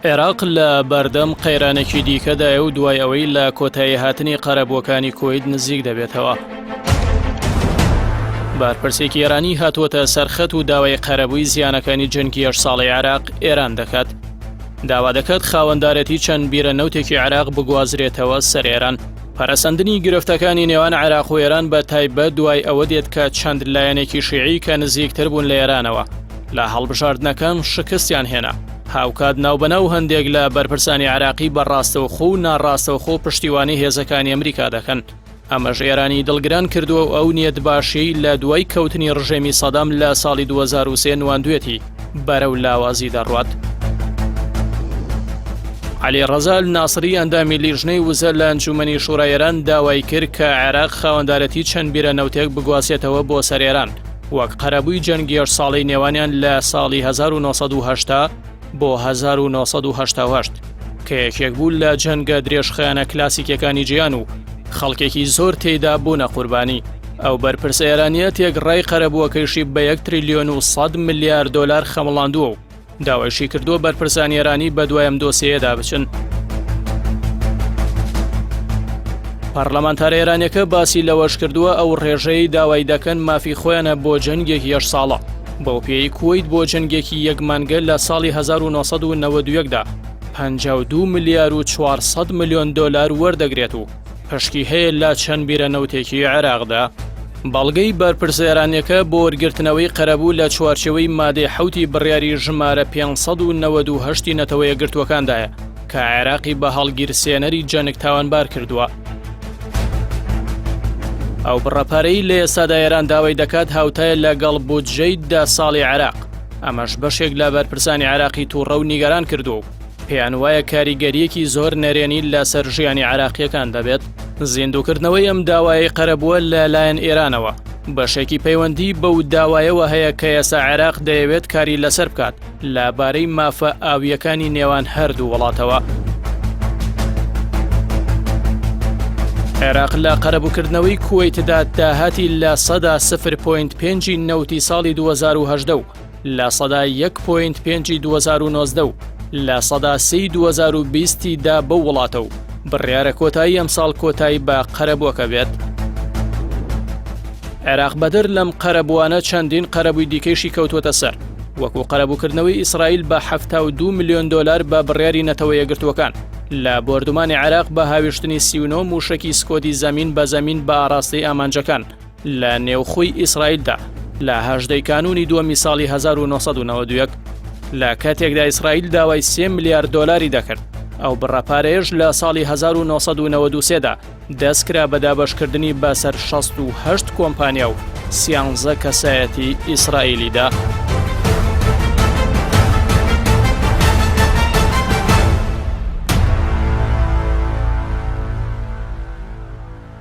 عێراق لە بەردەم قەیرانێکی دیکەدایە و دوای ئەوەی لە کۆتایی هاتنی قەرەبووەکانی کۆید نزیک دەبێتەوە. بارپرسێکی ئێرانی هاتووەتە سەرخەت و داوای قەرەبووی زیانەکانی جەنگی 8 ساڵی عێراق ئێران دەکات. داوا دەکات خاوەندارەتی چەند بیرە نەوتێکی عێراق بگوازرێتەوە سەر ئێران. پەرەسەندنی گرفتەکانی نێوان عێراق و ئێران بە تایبەت دوای ئەوە دێت کە چەند لایەنێکی شیعی کە نزیکتر بوون لە ئێرانەوە لە هەڵبژاردنەکەم شکستیان هێنا. هاوکات ناوبەناو هەندێک لە بەرپرسانی عێراقی بەڕاستەوخۆ و ناڕاستەوخۆ پشتیوانی هێزەکانی ئەمریکا دەکەن. ئەمەش ئێرانی دڵگران کردووە و ئەو نیەت باشی لە دوای کەوتنی ڕژێمی سەدام لە ساڵی 2003 نواندوێتی بەرەو لاوازی دەڕوات. عەلی ڕەزا ناسری ئەندامی لیژنەی وزە لە ئەنجومەنی شوڕای ئێران داوای کرد کە عێراق خاوەندارەتی چەند بیرە نەوتێک بگواسێتەوە بۆ سەر ئێران وەک قەرەبووی جەنگی 8 ساڵەی نێوانیان لە ساڵی 1970 بۆ 1970 کە یەکێک بوو لە جەنگە درێژخایەنە کلاسیکەکانی جیان و خەڵکێکی زۆر تێیدا بوونە قوربانی. ئەو بەرپرسە ئێرانیە تێگڕای قەرەبووەکەیشی بە 1 تریلیۆن و 100 ملیار دۆلار خەمەڵاندووە و داوایشی کردووە بەرپرسانی ئێرانی بە دوایم دۆسیەدا بچن. پەرلەمانتارە ئێرانیەکە باسی لەوەش کردووە ئەو ڕێژەی داوای دەکەن مافی خۆیانە بۆ جەنگێکی 8 ساڵە بەو پێی کوێیت بۆ جەنگێکی یەک مانگە لە ساڵی 1992دا 52 ملیار و 400 ملیۆن دۆلار وەردەگرێت و پشکی هەیە لە چەند بیرە نەوتێکی عێراقدا. بەڵگەی بەرپرسە ئێرانیەکە بۆ وەرگرتنەوەی قەرەبوو لە چوارچێوەی مادەی حوتی بڕیاری ژمارە 598 نەتەوە یەکگرتووەکاندایە کە عێراقی بە هەڵگیرسێنەری جەنگ تاوانبار کردووە. ئەو بڕەپارەی لە ئێستادا ئێران داوای دەکات هاوتایە لەگەڵ بودجەی 10 ساڵی عێراق. ئەمەش بەشێک لە بەرپرسانی عێراقی تووڕە و نیگەران کردو. پێیان وایە کاریگەریەکی زۆر نەرێنی لەسەر ژیانی عێراقیەکان دەبێت. زیندووکردنەوەی ئەم داوای قەرەبووە لەلایەن ئێرانەوە بەشێکی پەیوەندی بەو داوایەوە هەیە کە ئێستا عێراق دەیەوێت کاری لەسەر بکات لەبارەی مافە ئاویەکانی نێوان هەردوو وڵاتەوە. عێراق لە قەرەبووکردنەوەی کوێیتدا داهاتی لە سەدا 0.5 نەوتی ساڵی 2018 و لە سەدا 1.5 2019 و لە سەدا 3 2020دا بەو وڵاتە و بڕیارە کۆتایی ئەم ساڵ کۆتایی بە قەرەبووەکە بێت. عێراق بەدەر لەم قەرەبووانە چەندین قەرەبووی دیکەیشی کەوتوۆتە سەر وەکو قەرەبووکردنەوەی ئیسرائیل بە 72 ملیۆن دۆلار بە بڕیاری نەتەوە یەکگرتووەکان لە بۆردومانی عێراق بە هاویشتنی 39 موشکی سکۆتی زەمین بە زەمین بە ئاراستەی ئامانجەکان لە نێوخۆی ئیسرائیلدا لە 18 کانونی دووەمی ساڵی 1991 لە کاتێکدا ئیسرائیل داوای 3 ملیار دۆلاری دەکرد. ئەو بڕەپارەیەش لە ساڵی 1993دا دەستکرا بە دابەشکردنی بەسەر 68 کۆمپانیا و 13 کەسایەتی ئیسرائیلیدا.